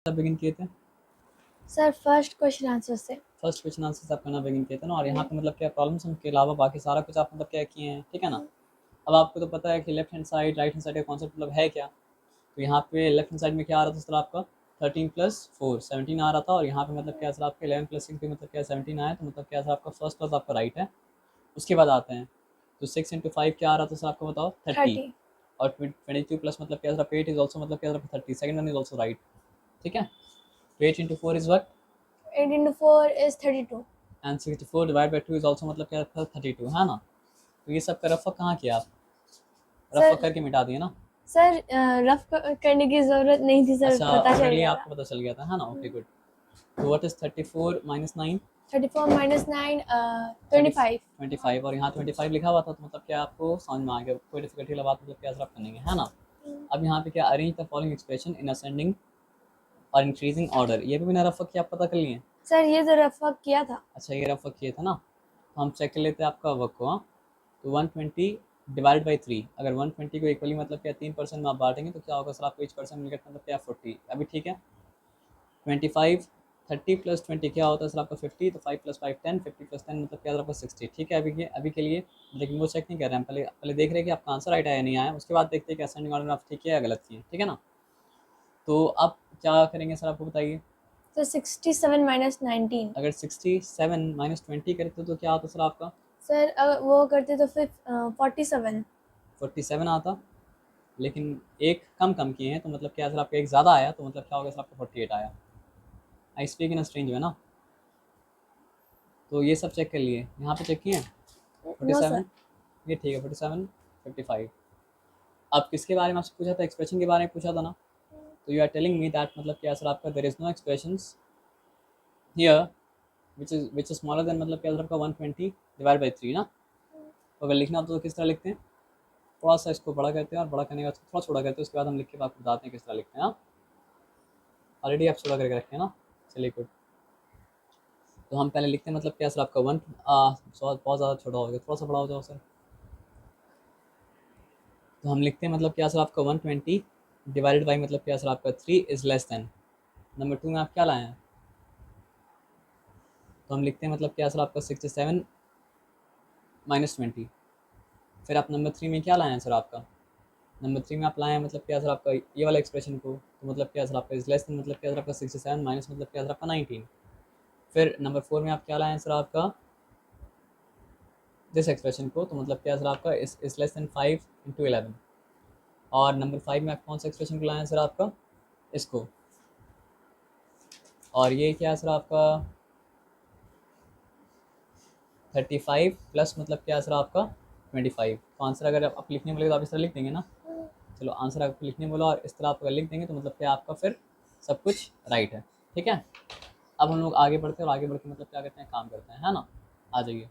Begin किए थे? Sir first question answer से। फर्स्ट क्वेश्चन आंसर से आप करना बिगिन किए थे ना, और यहाँ पे मतलब क्या प्रॉब्लम्स के अलावा बाकी सारा कुछ आप मतलब क्या किए हैं, ठीक है ना। अब आपको तो पता है कि left hand side right hand side का कॉन्सेप्ट मतलब है क्या। तो यहाँ पे लेफ्ट हैंड साइड में क्या आ रहा था सर आपका 13 + 4 17 आ रहा था, और यहाँ पे मतलब क्या सर आपके 11 + 6 पे मतलब क्या 17 आया, तो मतलब क्या सर आपका फर्स्ट क्लास आपका राइट है। उसके बाद आते हैं तो 6 × 5 क्या आ रहा था सर आपको बताओ 30, 30। और 22 प्लस मतलब क्या सर आपका 8 इज ऑल्सो मतलब क्या सर आपका 30, second one is also right, ठीक है। तो 8 × 4 is what, 8 into 4 is 32। And 64 divide by 2 is also मतलब क्या था 32, है ना। तो ये सब का रफा कहाँ किया आप, रफा सर करके मिटा दिए ना। सर रफ करने की जरूरत नहीं थी सर, अच्छा, पता चल कर लिया, गया था। आपको पता चल गया था, है ना, ओके गुड। तो व्हाट इज 34 - 9, 34 minus 9 30 25। 25, और यहाँ 25 लिखा हुआ था, तो मतलब क्या आपको समझ में आ गया, कोई डिफिकल्टी वाला बात मतलब क्या आप करेंगे, है ना। अब यहाँ पे क्या arrange the following expression in ascending और इंक्रीजिंग ऑर्डर, ये भी मैंने रफा किया, आप पता कर लिए। सर ये तो रफ वर्क किया था। अच्छा, ये रफा किए था ना, तो हम चेक कर लेते हैं आपका वर्क को। हाँ, तो 120 डिवाइड बाई 3, अगर 120 को इक्वली मतलब क्या 3% में आप बांटेंगे तो क्या होगा सर आपको each परसेंट मिलेगा मतलब क्या 40, अभी ठीक है। 25 30 + 20 क्या होता है सर आपका 50, तो 5 + 5 10, 50 + 10 मतलब क्या होता है आपका 60, ठीक है। अभी के लिए लेकिन वो चेक नहीं कर रहे हैं, पहले पहले देख रहे हैं कि आपका आंसर राइट आया नहीं आया, उसके बाद देखते हैं कि असेंडिंग ऑर्डर में आप ठीक किया या गलत किए, ठीक है ना। तो अब क्या करेंगे सर आपको बताइए। तो 67 minus 19। अगर 67 - 20 करते तो क्या आता सर आपका सर अगर वो करते तो फिर 47। 47 आता, लेकिन एक कम कम किए हैं, तो मतलब क्या सर आपका एक ज़्यादा आया, तो मतलब क्या होगा सर आपका 48 आया। आई स्पीक इन स्ट्रेंज वे ना। तो ये सब चेक कर लिए, यहाँ पे चेक किए हैं नो सर। 47, ये ठीक है 47 55। अब किसके बारे में आपसे पूछा था, एक्सप्रेशन के बारे में पूछा था ना। तो you are telling me that मतलब क्या सर आपका there is no expressions here which is smaller than मतलब क्या सर आपका 120 डिवाइड बाई 3 ना। तो अगर लिखना हो तो किस तरह लिखते हैं, थोड़ा सा इसको बड़ा करते हैं, और बड़ा करने के बाद थोड़ा छोटा करते हैं, उसके बाद हम लिख के आपको बताते हैं किस तरह लिखते हैं। ऑलरेडी आप छोटा करके रखें ना, चलिए गुड। तो हम पहले लिखते हैं मतलब क्या सर आपका बहुत ज़्यादा छोटा हो गया, थोड़ा सा बड़ा हो जाओ सर। तो हम लिखते हैं मतलब क्या सर आपका 120 डिवाइडेड बाई मतलब क्या सर आपका 3 इज़ लेस देन, नंबर 2 में आप क्या लाए हैं, तो हम लिखते हैं मतलब क्या सर आपका 67 - 20। फिर आप नंबर 3 में क्या लाए हैं सर आपका, नंबर 3 में आप लाए हैं मतलब क्या सर आपका ये वाला एक्सप्रेशन को, तो मतलब क्या सर आपका इज लेस देन मतलब क्या सर आपका 67 माइनस मतलब क्या सर आपका 19। फिर नंबर 4 में आप क्या लाए हैं सर आपका दिस एक्सप्रेशन को, तो मतलब क्या सर आपका इज लेस देन 5 × 11। और नंबर 5 में आप कौन सा एक्सप्रेशन को लाए हैं सर आपका इसको, और ये क्या है सर आपका 35 प्लस मतलब क्या है सर आपका 25। तो आंसर अगर आप लिखने बोले तो आप इस तरह लिख देंगे ना। चलो, आंसर आपको लिखने बोला और इस तरह आप अगर लिख देंगे तो मतलब क्या आपका फिर सब कुछ राइट है, ठीक है। अब हम लोग आगे बढ़ते हैं, और आगे बढ़ के मतलब क्या करते हैं, काम करते हैं, है ना। आ जाइए,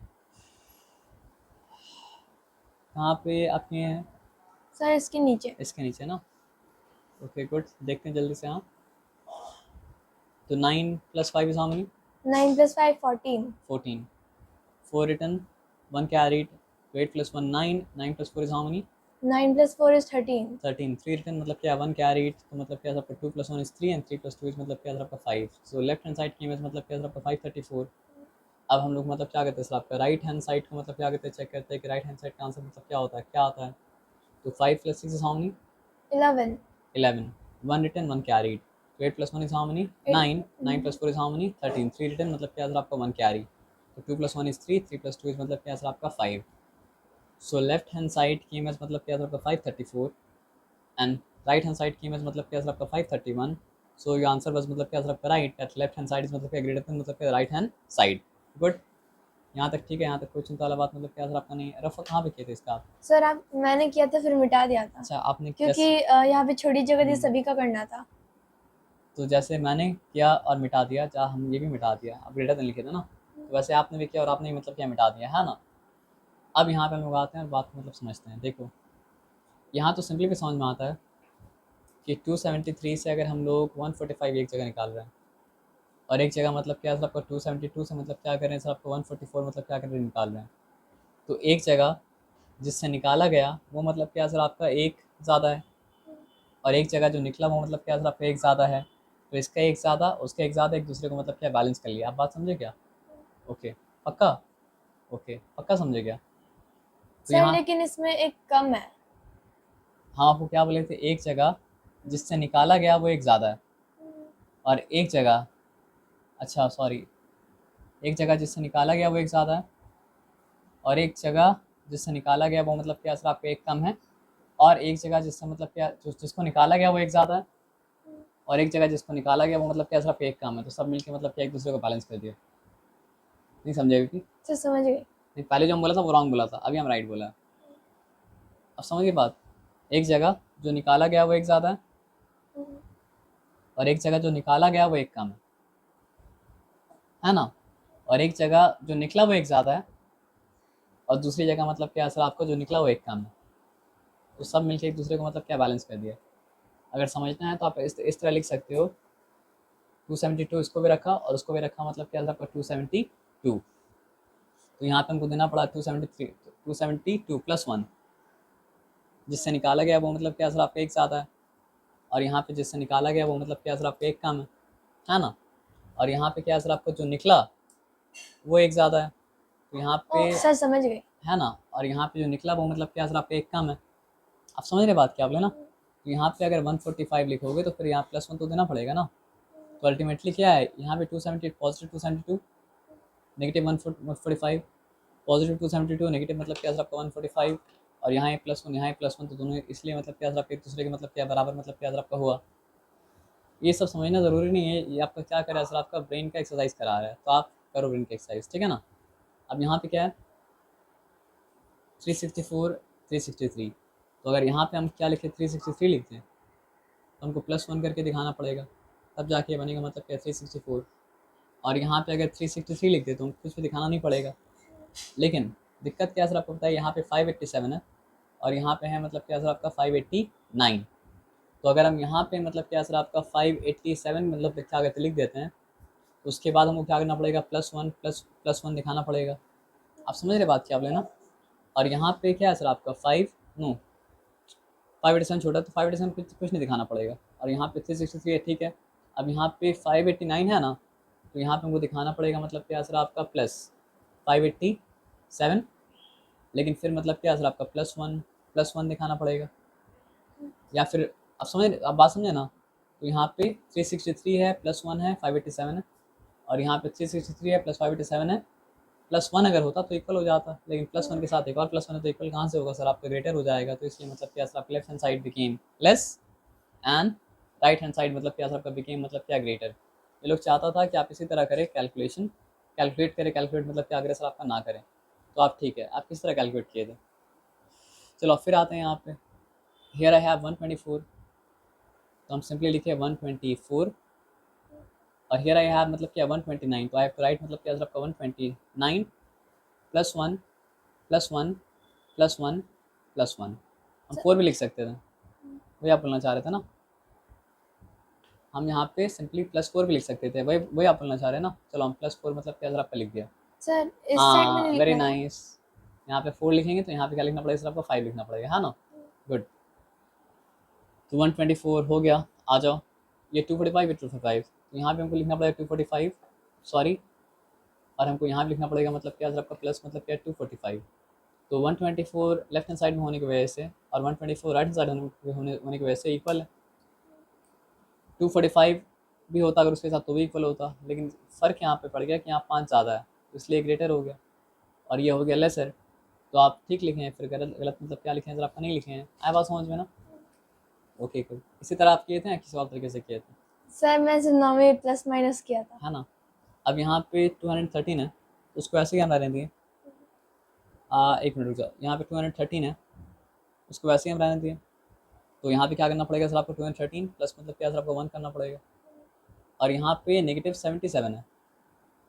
कहाँ पे आप किए हैं, सर इसके नीचे। इसके नीचे ना, ओके गुड। देखते हैं जल्दी से, हाँ। तो 9 + 5 is how many, 9 plus 5 14। 14, 4 return, 1 carried, 8 + 1 9, 9 + 4 is how many, 9 plus 4 is 13। 13, 3 return मतलब क्या 1 कैरीड, तो मतलब क्या आपका 2 + 1 इज 3, एंड 3 + 2 इज मतलब क्या आपका 5। सो लेफ्ट हैंड साइड की इमेज मतलब क्या आपका 534। अब हम लोग मतलब क्या करते हैं सर आपका राइट हैंड साइड को मतलब क्या करते हैं, चेक करते हैं कि राइट हैंड साइड का आंसर मतलब क्या होता है, क्या आता है। तो 5 + 6 is how many, 11। 11, 1 return 1 carried, तो 8 + 1 is how many 9, 9 + 4 is how many 13, 3 return मतलब क्या सर आपका 1 कैरी, तो 2 + 1 इज 3, 3 + 2 इज मतलब क्या सर आपका 5। सो लेफ्ट हैंड साइड की इमेज मतलब क्या सर आपका 534, एंड राइट हैंड साइड की इमेज मतलब क्या सर आपका 531। सो योर आंसर वाज मतलब क्या सर आपका right, that left hand side is मतलब क्या ग्रेटर देन मतलब क्या राइट हैंड साइड। गुड, यहाँ तक ठीक है, यहाँ तक कोई चिंता वाला बात मतलब क्या सर आपका नहीं। रफा कहाँ पे किए थे इसका आप, सर आप मैंने किया था फिर मिटा दिया था, अच्छा आपने क्योंकि कैसे, यहाँ पे छोटी जगह थी, सभी का करना था। तो जैसे मैंने किया और मिटा दिया, चाहे हम ये भी मिटा दिया, अब ग्रेटर देन लिखे थे ना, तो वैसे आपने भी किया और आपने मतलब क्या मिटा दिया, है ना। अब यहाँ पे हम लोग आते हैं और बात को मतलब समझते हैं। देखो, यहाँ तो सिंपली भी समझ में आता है कि 273 से अगर हम लोग 145 एक जगह निकाल रहे हैं, और एक जगह मतलब क्या सर आपका 272 से मतलब क्या कर रहे हैं सर आपको 144 मतलब क्या कर रहे हैं निकाल रहे हैं, तो एक जगह जिससे निकाला गया वो मतलब क्या सर आपका एक ज़्यादा है, और एक जगह जो निकला वो मतलब क्या सर आपका एक ज़्यादा है। तो इसका एक ज़्यादा उसका एक ज़्यादा एक दूसरे को मतलब क्या बैलेंस कर लिया। आप बात समझे क्या? ओके पक्का? ओके पक्का समझे क्या? तो सर यहाँ लेकिन इसमें एक कम है। हम आपको क्या बोले थे, एक जगह जिससे निकाला गया वो एक ज़्यादा है, और एक जगह, अच्छा सॉरी, एक जगह जिससे निकाला गया वो एक ज़्यादा है, और एक जगह जिससे निकाला गया वो मतलब क्या सर आपका एक कम है, और एक जगह जिससे मतलब क्या जिसको निकाला गया वो एक ज़्यादा है, और एक जगह जिसको निकाला गया वो मतलब क्या सर आपका एक कम है। तो सब मिलके मतलब क्या एक दूसरे को बैलेंस कर दिया। नहीं समझे कि सर समझ गए। नहीं, पहले जो हम बोला था वो रॉन्ग बोला था, अभी हम राइट बोला है। अब समझिए बात, एक जगह जो निकाला गया वो एक ज़्यादा है, और एक जगह जो निकाला गया वो एक कम है ना, और एक जगह जो निकला वो एक ज़्यादा है, और दूसरी जगह मतलब क्या सर आपको जो निकला वो एक कम है। तो सब मिलके एक दूसरे को मतलब क्या बैलेंस कर दिया। अगर समझना है तो आप इस तरह लिख सकते हो, 272 इसको भी रखा और उसको भी रखा, मतलब क्या आपका 272। तो यहाँ पे हमको देना पड़ा 273, 272 प्लस 1, जिससे निकाला गया वो मतलब क्या सर आपका एक ज़्यादा है, और यहाँ पे जिससे निकाला गया वो मतलब क्या सर आपका एक कम है ना, और यहाँ पे क्या सर आपका जो निकला वो एक ज़्यादा है, तो यहाँ पे सर समझ गए। है ना, और यहाँ पे जो निकला वो मतलब क्या सर आपका एक कम है। आप समझ रहे बात क्या बोले ना। तो यहाँ पे अगर 145 लिखोगे तो फिर यहाँ प्लस 1 तो देना पड़ेगा ना। तो अल्टीमेटली क्या है, यहाँ पे 278 पॉजिटिव 272, नेगेटिव 145, पॉजिटिव 272 नेगेटिव मतलब क्या सर आपका 145, और यहाँ एक प्लस 1 यहाँ एक प्लस 1, तो दोनों इसलिए मतलब क्या सर आपके एक दूसरे के मतलब क्या बराबर मतलब क्या सर आपका हुआ। ये सब समझना ज़रूरी नहीं है, ये आपका क्या करा है सर आपका ब्रेन का एक्सरसाइज करा रहा है, तो आप करो ब्रेन का एक्सरसाइज, ठीक है ना। अब यहाँ पे क्या है 364 363, तो अगर यहाँ पे हम क्या लिखे 363 लिखते हैं तो हमको प्लस 1 करके दिखाना पड़ेगा, तब जाके बनेगा मतलब क्या 364। और यहाँ पे अगर 363 लिख दे तो हमको कुछ भी दिखाना नहीं पड़ेगा। लेकिन दिक्कत क्या सर आपको पता है, यहाँ पे 587 है और यहाँ पे है मतलब क्या सर आपका 589। तो अगर हम यहाँ पे मतलब क्या सर आपका 587 मतलब क्या कहते लिख देते हैं, तो उसके बाद हमको क्या करना पड़ेगा प्लस 1 दिखाना पड़ेगा। आप समझ रहे बात क्या बोले ना। और यहाँ पे क्या है सर आपका 587 छोटा, तो 587 कुछ नहीं दिखाना पड़ेगा, और यहाँ पे 363 है, ठीक है। अब यहाँ पे 589 है ना, तो यहाँ पे हमको दिखाना पड़ेगा मतलब क्या सर आपका +587, लेकिन फिर मतलब क्या सर आपका +1 दिखाना पड़ेगा, या फिर आप समझ आप बात समझे ना। तो यहाँ पे 363 है +1 है 587 है, और यहाँ पे 363 है +587 है, +1 अगर होता तो इक्वल हो जाता, लेकिन +1 के साथ एक और +1 है तो इक्वल कहाँ से होगा सर आपका, ग्रेटर हो जाएगा। तो इसलिए मतलब क्या सर आपका left hand side became less and right hand side मतलब क्या सर आपका बिकेम मतलब क्या ग्रेटर। ये लोग चाहता था कि आप इसी तरह करें कैलकुलेशन, कैलकुलेट मतलब क्या करें सर आपका ना करें। तो आप ठीक है, आप किस तरह कैलकुलेट किए थे। चलो फिर आते हैं यहाँ पे, हियर आई हैव 124, तो हम सिंपली लिखे 124, और हियर आई हैव मतलब क्या 129, तो आई हैव टू राइट मतलब क्या सर आपका 129 +1 +1 +1 +1। हम 4 भी लिख सकते थे, वही आप बोलना चाह रहे थे ना। हम यहाँ पे सिंपली +4 भी लिख सकते थे, वही वही आप बोलना चाह रहे हैं ना। चलो हम +4 मतलब क्या सर आपका लिख दिया। सर इस साइड में हाँ नहीं वेरी लिखना था। नाइस। यहाँ पे 4 लिखेंगे तो यहाँ पे क्या लिखना पड़ेगा सर आपको 5 लिखना पड़ेगा, है ना। गुड। तो 124 हो गया। आ जाओ, ये 245 है 245, तो यहाँ पे हमको लिखना पड़ेगा 245, सॉरी, और हमको यहाँ भी लिखना पड़ेगा मतलब क्या सर आपका प्लस मतलब क्या 245। तो 124 लेफ्ट हैंड साइड में होने की वजह से और 124 राइट हैंड साइड होने की वजह से इक्वल है। 245 भी होता अगर उसके साथ तो भी इक्वल होता, लेकिन फ़र्क यहाँ पे पड़ गया कि यहाँ 5 ज़्यादा है, तो इसलिए ग्रेटर हो गया, और ये हो गया लेसर। तो आप ठीक लिखे हैं, फिर गलत गलत मतलब क्या लिखे हैं सर आपका नहीं लिखे हैं। आया बात समझ में ना। Okay good. इसी तरह आप किए थे या किसी और तरीके से किए थे, सर मैं सिर्फ में प्लस माइनस किया था। है ना। अब यहाँ पे 213 है, तो उसको ऐसे ही हम रहने दिए। एक मिनट रुक जाओ, यहाँ पे 213 है, उसको वैसे ही हम रहने दिए। तो यहाँ पे क्या करना पड़ेगा सर आपको 213 प्लस मतलब क्या सर आपको 1 करना पड़ेगा, और यहाँ पे -77 है,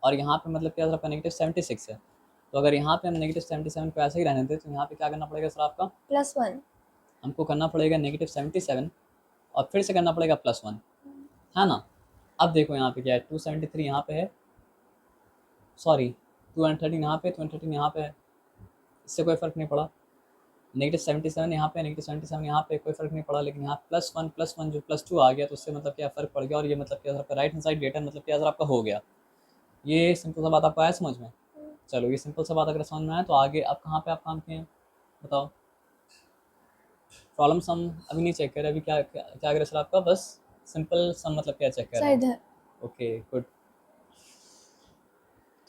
और यहाँ पे मतलब क्या सर आपका -76 है। तो अगर यहाँ पे हम -77 को ऐसे ही रहने दें तो यहाँ पे क्या करना पड़ेगा सर आपका +1। हमको करना पड़ेगा -77, और फिर से करना पड़ेगा +1, है ना। अब देखो यहाँ पे क्या है 273 यहाँ पे है, सॉरी 213 यहाँ पे 213 यहाँ पे है, इससे कोई फ़र्क नहीं पड़ा। -77 यहाँ पे, -77 यहाँ पे, कोई फ़र्क नहीं पड़ा, लेकिन यहाँ +1 जो +2 आ गया, तो उससे मतलब क्या फ़र्क पड़ गया, और ये मतलब क्या आपका राइट हैंड साइड ग्रेटर मतलब क्या आपका हो गया। ये सिंपल सा बात आपको आया समझ में? चलो, ये सिंपल सा बात अगर समझ में आया तो आगे अब कहाँ पे आप काम किए हैं बताओ। प्रॉब्लम सम अभी नहीं चेक करे, अभी क्या क्या, क्या करे सर आपका, बस सिंपल सम मतलब क्या चेक कर सर रहे हैं। इधर ओके गुड।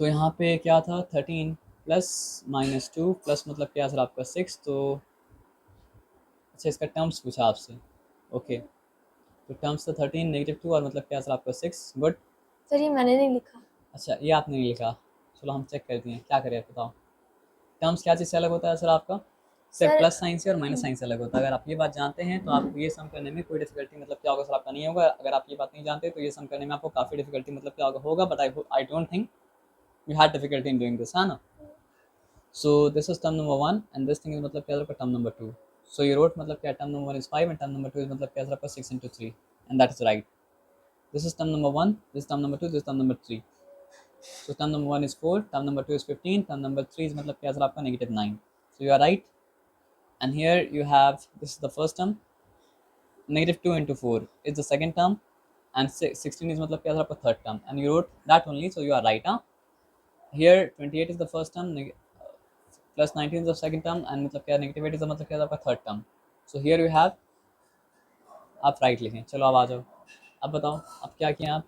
तो यहाँ पे क्या था, 13 प्लस -2 प्लस मतलब क्या सर आपका 6, तो अच्छा इसका टर्म्स पूछा आपसे। ओके, तो टर्म्स तो 13 -2 और मतलब क्या सर आपका 6, गुड। सर ये मैंने नहीं लिखा। अच्छा ये आपने नहीं लिखा, चलो हम चेक करते हैं क्या करें बताओ। टर्म्स क्या चीज़ से अलग होता है सर आपका, सिर्फ सर प्लस साइन से और माइनस साइन से अलग होता है। अगर आप ये बात जानते हैं तो आपको ये सम करने में कोई डिफिकल्टी मतलब क्या होगा सर आपका नहीं होगा। अगर आप ये बात नहीं जानते तो ये सम करने में आपको काफ़ी डिफिकल्टी मतलब क्या होगा, but I don't think you had difficulty in doing this, है ना। So this is term number 1 and this thing is मतलब क्या आपका टर्म नंबर 2। सो ये रोट मतलब क्या, term number 1 is 5 and term number 2 is मतलब क्या आपका 6 into 3, and that is right. This is term number 1, this is term number 2, this is term number 3. So term number 1 is 4, term number 2 is 15, term number 3 is मतलब क्या sir आपका -9. So you are right. And here you have, this is the first term, -2 into 4 is the second term, and 16 is मतलब क्या sir आपका third term, and you wrote that only, so you are right, huh? Here 28 is the first term, plus 19 is the second term, and मतलब क्या -8 is the मतलब क्या आपका third term. So here you have, आप right लिखें। चलो अब आ जाओ, अब बताओ अब क्या किया आप।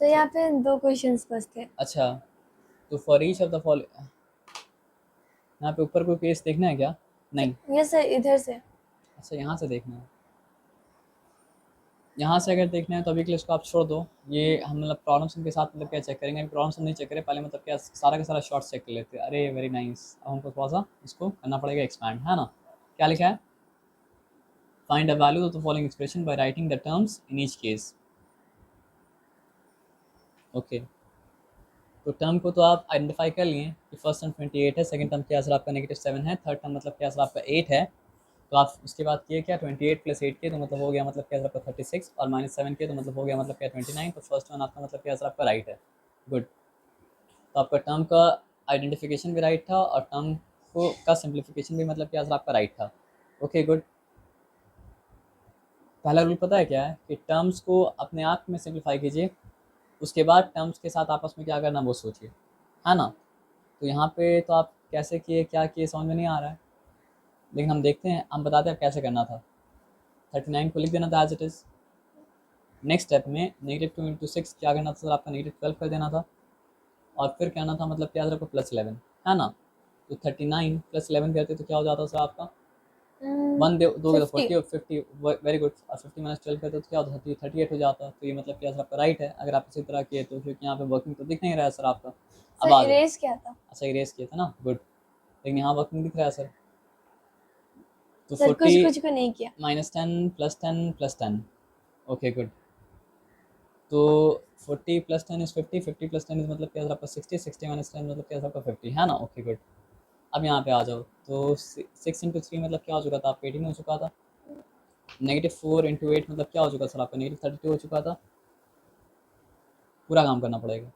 सर यहाँ पे 2 क्वेश्चंस बस थे। अच्छा, तो for each of the following, यहाँ पे ऊपर कोई केस देखना है क्या, नहीं। यस सर इधर से। अच्छा यहाँ से देखना है, यहाँ से अगर देखना है तो अभी के लिए इसको आप छोड़ दो। ये हम मतलब प्रॉब्लम सम के साथ मतलब क्या चेक करेंगे, प्रॉब्लम सम नहीं चेक करें, पहले मतलब क्या सारा का सारा शॉर्ट्स चेक कर लेते हैं। अरे वेरी नाइस, अब हमको थोड़ा सा इसको करना पड़ेगा एक्सपैंड, है ना। क्या लिखा है, find a value of the following expression by writing the terms in each case. Okay, तो टर्म को तो आप आइडेंटिफाई कर लिए कि फर्स्ट टर्म 28 है, सेकंड टर्म क्या सर आपका -7 है, थर्ड टर्म मतलब क्या सर आपका 8 है। तो आप उसके बाद किए क्या, 28 + 8 के तो मतलब हो गया मतलब क्या सर आपका 36, और -7 के तो मतलब हो गया मतलब क्या 29। तो फर्स्ट वन आपका मतलब क्या सर आपका राइट है, गुड। तो आपका टर्म का आइडेंटिफिकेशन भी राइट था, और टर्म को का सिंप्लीफिकेशन भी मतलब क्या सर आपका राइट था। Okay good. पहला रूल पता है क्या है, कि टर्म्स को अपने आप में सिंप्लीफाई कीजिए, उसके बाद टर्म्स के साथ आपस में क्या करना वो सोचिए, है ना। तो यहाँ पे तो आप कैसे किए क्या किए समझ में नहीं आ रहा है, लेकिन हम देखते हैं, हम बताते हैं कैसे करना था। 39 को लिख देना था as it is. Next step में -2 into 6 क्या करना था सर आपका, -12 कर देना था, और फिर कहना था मतलब क्या सर आपको +11, है ना। तो 39 + 11 करते तो क्या हो जाता सर आपका, 1 दोगे तो 40 50। और 50, वेरी गुड। और 50 - 12 करते तो क्या होता, 38 हो जाता। तो ये मतलब क्या सर आपका राइट है, अगर आप इसी तरह किए तो, क्योंकि यहाँ पे वर्किंग तो दिख नहीं रहा है सर आपका। अब सर आ जाओ। इरेज क्या था? अच्छा इरेज किया था ना, गुड, लेकिन यहाँ वर्किंग दिख रहा है सर। तो सर 40 कुछ कुछ को नहीं किया। -10 +10 +10, ओके गुड। तो 40 + 10 इज़ 50, 50 + 10 इज़ मतलब क्या सर आपका 60, 60 - 10 मतलब क्या सर आपका 50, है ना। Okay good. अब यहाँ पे आ जाओ, तो 6 into 3 मतलब क्या हो चुका था आपका 18 हो चुका था। -4 into 8 मतलब क्या हो चुका सर आपका -32 हो चुका था। पूरा काम करना पड़ेगा।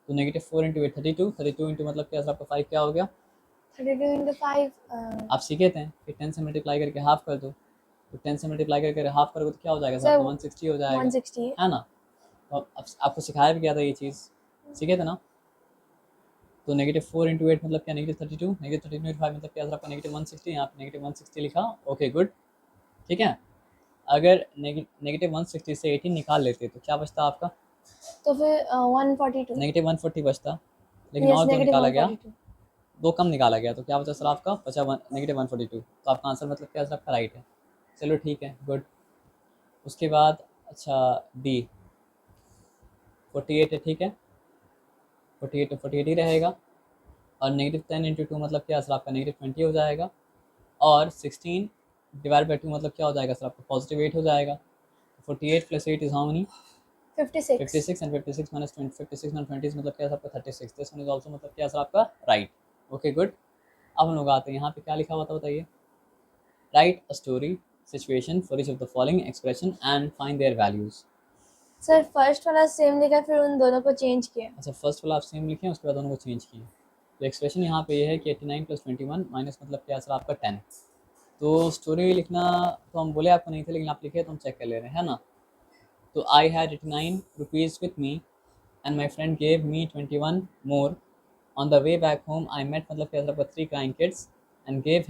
तो -4 into 8 32, 32 into मतलब क्या सर आपका 5 क्या हो गया। 32 into 5 आप सीखे थे कि 10 से मल्टीप्लाई करके हाफ कर दो, तो 10 से मल्टीप्लाई करके हाफ करोगे तो क्या हो जाएगा सर सर आपका 160 हो जाएगा, 160 है। है ना। तो अब आपको सिखाया भी गया था ये चीज़, सीखे थे ना। तो -4 into 8 मतलब क्या -32, -32 into 5 मतलब क्या सर आपका -160, यहाँ पे -160 लिखा, ओके गुड, ठीक है। अगर -160 से 18 निकाल लेते तो क्या बचता आपका, तो फिर 142। -140 बचता, लेकिन यस और दो निकाला गया, -142। दो कम निकाला गया, तो क्या बचा सर आपका, बचा -142। तो आपका आंसर मतलब क्या सर आपका राइट है। चलो ठीक है गुड। उसके बाद अच्छा डी 48 है, ठीक है, 48 तो 48 ही रहेगा, और -10 into 2 मतलब क्या सर आपका -20 हो जाएगा, और 16 डिवाइड बाई 2 मतलब क्या हो जाएगा सर आपका +8 हो जाएगा। 48 + 8 इज हाउ मनी, 56। 56, एंड 56 - 20, 56 - 20 मतलब क्या सर आपका 36, दिस वन इज ऑल्सो मतलब क्या सर आपका राइट, ओके गुड। अब हम लोग आते हैं यहाँ पे क्या लिखा हुआ था बताइए, right a story situation for each of the following expression and find there values. Sir first वाला सेम लिखा फिर उन दोनों को चेंज किया। अच्छा, फर्स्ट वाला आप सेम लिखे हैं, उसके बाद दोनों को चेंज किए। तो एक्सप्रेशन यहाँ पे ये है कि 89 + 21 माइनस मतलब क्या सर आपका 10। तो स्टोरी लिखना तो हम बोले आपको नहीं थे, लेकिन आप लिखे तो हम चेक कर ले रहे हैं, है ना। तो I had 89 rupees with me and my friend gave me 21 more. On the way back home I met मतलब क्या सर आपका 3 crying kids and gave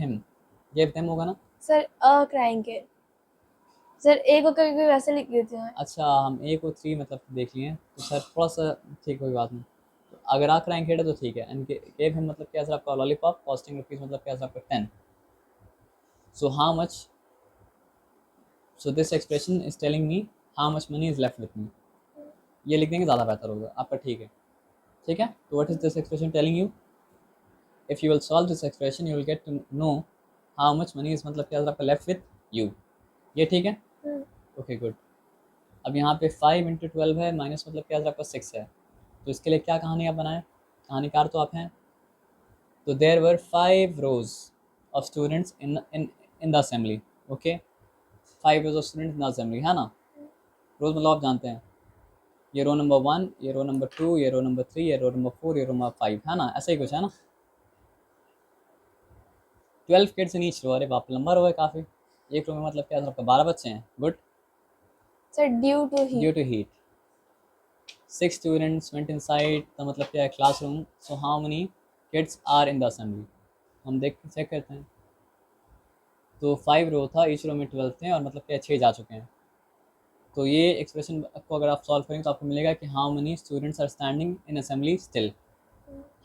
them होगा ना। Sir a crying kid. Sir A को कभी कभी वैसे लिख देती हूँ मैं। अच्छा, हम ए को 3 मतलब देख लिए, तो सर थोड़ा सा ठीक, कोई बात नहीं। तो अगर आप क्राइंग किड है तो ठीक है, एंड गेव हिम मतलब क्या सर आपका लॉलीपॉप कॉस्टिंग रुपीज़ मतलब क्या सर आपका 10। So how much, so this expression is telling me how much money is left with me. ये लिख देंगे ज़्यादा बेहतर होगा आपका, ठीक है। ठीक है, तो what is this expression telling you, if you will solve this expression you will get to know how much money is मतलब क्या आपका लेफ्ट विथ यू। ये ठीक है, हम्म, ओके गुड। अब यहाँ पे 5 × 12 है, माइनस मतलब क्या आपका 6 है। तो इसके लिए क्या कहानी आप बनाएं, कहानीकार तो आप हैं। तो there were 5 rows of students in the assembly. Okay, 5 rows of students in the assembly, है ना। रोज मतलब आप जानते हैं, ये रो नंबर 1, ये रो नंबर 2, ये रो नंबर 3, ये रो नंबर 4, ये रो नंबर 5, है ना, ऐसा ही कुछ है ना। 12 किड्स इन ईच रो, अरे बाप, लंबा रो है काफ़ी। एक रो में मतलब क्या आपका 12 बच्चे हैं, good. Sir due to due heat. To heat 6 students went inside तो मतलब क्या है classroom. So how many kids are in the assembly, हम देख चेक करते हैं। तो 5 रो था, ईच रो में 12 थे, और मतलब क्या 6 जा चुके हैं। तो ये एक्सप्रेशन को अगर आप सॉल्व करेंगे तो आपको मिलेगा कि how many students are standing in assembly still,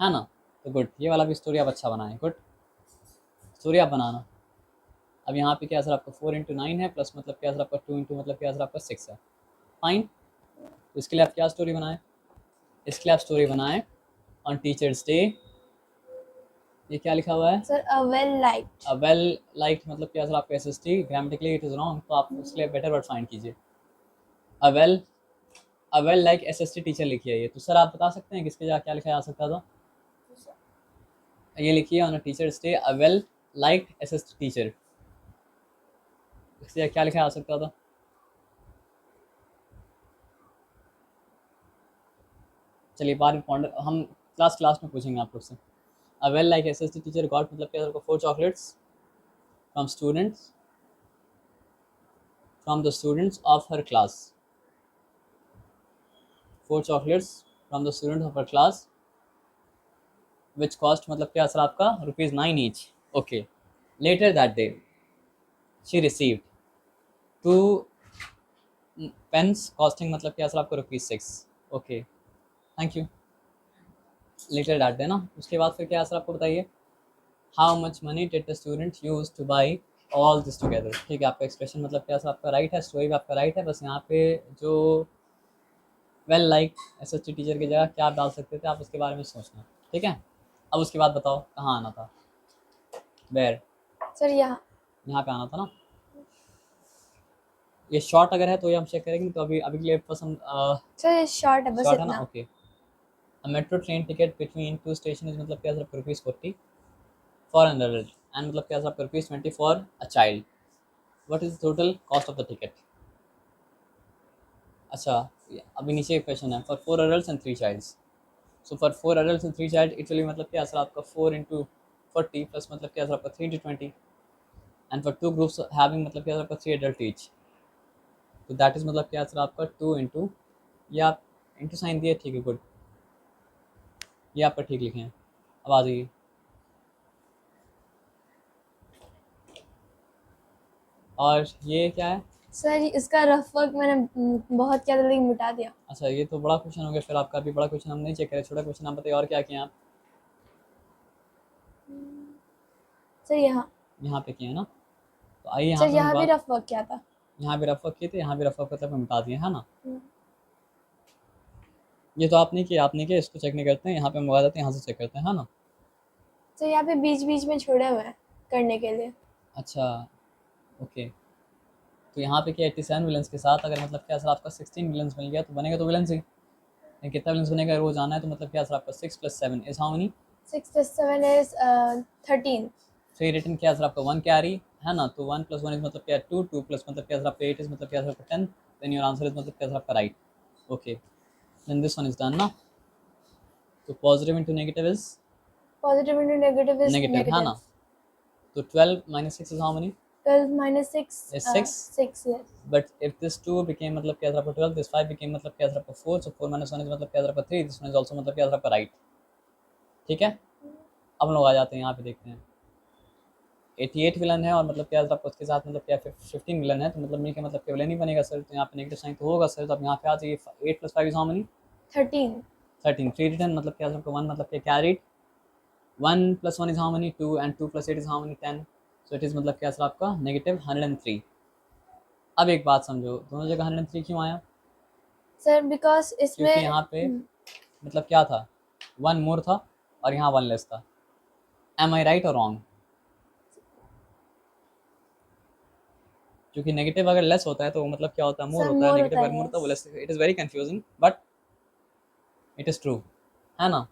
है ना। तो गुड, ये वाला भी स्टोरी आप अच्छा बनाएं, गुड स्टोरी आप बनाना। अब यहाँ पे क्या सर आपका 4 × 9 है, प्लस मतलब क्या सर आपका 2 × मतलब क्या सर आपका 6 है, फाइन। तो इसके लिए आप क्या स्टोरी बनाएं, इसके लिए आप स्टोरी बनाएं ऑन टीचर्स डे। ये क्या लिखा हुआ है, sir a well liked. Well liked मतलब क्या सर आपका SST, grammatically it is wrong, तो आप उसके लिए बेटर वर्ड फाइंड कीजिए। अ वेल लाइक SST टीचर लिखिए। ये तो सर आप बता सकते हैं किसके क्या लिखा जा सकता था। ये लिखिए on a teachers day a well liked SST teacher, इसके क्या लिखा जा सकता था। चलिए बाद में पॉन्डर हम क्लास में पूछेंगे आप लोग से। Uh well like SST teacher got मतलब क्या sir 4 chocolates from students from the students of her class, 4 chocolates from the students of her class which cost मतलब क्या सर आपका ₹9 each. Okay, later that day she received 2 pens costing मतलब क्या sir आपका ₹6। Okay, thank you. Later that day ना, उसके बाद फिर क्या सर आपको बताइए, how much money did the student use two by all this together. ठीक है, आपका एक्सप्रेशन मतलब क्या सर आपका राइट है, स्टोरी भी आपका राइट है, बस यहाँ पे जो वेल लाइक SST टीचर की जगह क्या आप डाल सकते थे, आप उसके बारे में सोचना, ठीक है। अब उसके बाद बताओ कहाँ आना था, वेयर, सर यहाँ पे आना था ना। ये शॉर्ट अगर है तो ये हम चेक करेंगे, तो अभी अभी के लिए बस हम सर शॉर्ट है बस शॉर्ट है ना, इतना। Okay. A metro train ticket between 2 station is मतलब क्या sir ₹40 for an adult and मतलब क्या sir ₹20 for a child, what is the total cost of the ticket. अच्छा, अभी नीचे एक क्वेश्चन है, for 4 adults and 3 childs। So for 4 adults and 3 child it will मतलब क्या सर आपका 4 × 40 प्लस मतलब क्या सर आपका 3 × 20 एंड फॉर 2 ग्रुप्स हैविंग मतलब क्या सर आपका 3 adult each। तो दैट इज मतलब क्या सर आपका 2 × ये आप इंटू साइन दिए, ठीक है गुड, ये आप पर ठीक लिखे हैं। अब आ जाइए, और ये क्या है। सर इसका रफ वर्क मैंने बहुत किया था लेकिन मिटा दिया। अच्छा, ये तो बड़ा क्वेश्चन हो गया फिर आपका, अभी बड़ा क्वेश्चन हम नहीं चेक करें, छोटा क्वेश्चन आप बताइए और क्या किए आप। सर यहाँ पे किए हैं ना, तो आइए यहाँ सर पे हम यहाँ भी बात, रफ वर्क किया था। यहाँ भी रफ वर्क किए थे, यहाँ भी रफ वर्क मतलब मिटा दिए, है ना। हम्म, ये तो आपने किया, इसको चेक नहीं करते हैं, यहाँ पे हम लगा देते हैं, यहाँ से चेक करते हैं, है ना। सर यहाँ पे बीच बीच में छोड़े हुए हैं करने के लिए। अच्छा, ओके। तो यहाँ पे क्या 87 विलन्स के साथ अगर मतलब क्या सर आपका 16 विलन्स मिल गया तो बनेगा तो विलन्स ही, लेकिन कितना विलन्स बनेगा वो जाना है, तो मतलब क्या सर आपका 6 + 7 is how many. 6 + 7 is 13। Three return क्या सर आपका 1 कैरी, है ना, तो 1 + 1 इज मतलब क्या 2, 2 प्लस मतलब क्या सर आपका 8 इज मतलब क्या सर आपका 10, देन योर आंसर इज मतलब क्या सर आपका right. Okay, then this one is done ना. तो positive into negative is Positive into negative is negative है ना. तो 12 minus 6 is how many? 12 minus 6 Is 6. 6, yes. But if this 2 became मतलब क्या था आपका 12, this 5 became मतलब क्या था आपका 4, so 4 minus 1 is मतलब क्या था आपका 3, this one is also मतलब क्या था आपका right. ठीक है, अब हम लोग आ जाते हैं यहाँ पे देखते हैं 88 विलन है और मतलब क्या था आपका उसके साथ मतलब क्या 15 विलन है, तो मतलब मिलकर मतलब क्या विलन ही बनेगा सर. तो यहाँ पे नेगेटिव साइन तो होगा सर. तो अब यहाँ पे आ जाइए 8 + 5 is how many? 13. 13. 3 रिटर्न मतलब क्या था आपका 1 मतलब क्या carried. 1 + 1 is how many? 2 and 2 + 8 is how many? 10. So it is मतलब क्या सर आपका -103. अब एक बात समझो, दोनों जगह 103 क्यों आया? सर बिकॉज इसमें क्योंकि यहाँ पे मतलब क्या था, 1 मोर था और यहाँ 1 लेस था. एम आई राइट और रॉन्ग? क्योंकि नेगेटिव अगर लेस होता है तो मतलब क्या होता है, मोर सर होता है. मोर नेगेटिव होता अगर है, मोर होता है वो yes. Less. It is very confusing but it is true, है ना.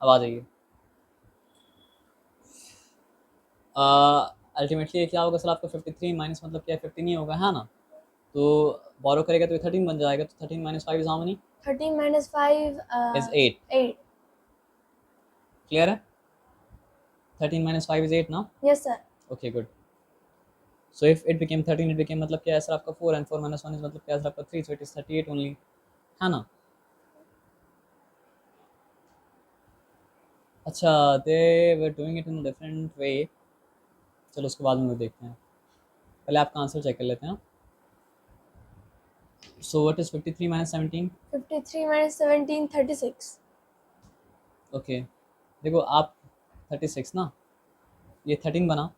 अब आ जाइए, अल्टीमेटली क्या होगा सर आपको 53 माइनस मतलब क्या 15 ही होगा, है ना. तो बोरो करेगा तो 13 बन जाएगा. तो 13 - 5 is how many? 13 minus 5 is 8. 8. Clear है? 13 - 5 इज 8 ना. Yes sir. Okay good. So if it became 13, it became मतलब क्या है सर आपका 4 एंड 4 - 1 इज मतलब क्या है सर आपका 3, सो इट इज 38 ओनली, है ना. अच्छा, they were doing it in different way. चलो उसके बाद हम लोग देखते हैं, पहले आपका आंसर चेक कर लेते हैं. सो व्हाट इज 53 - 17? 53 minus 17 36. ओके, देखो आप 36 ना, ये 13 बना,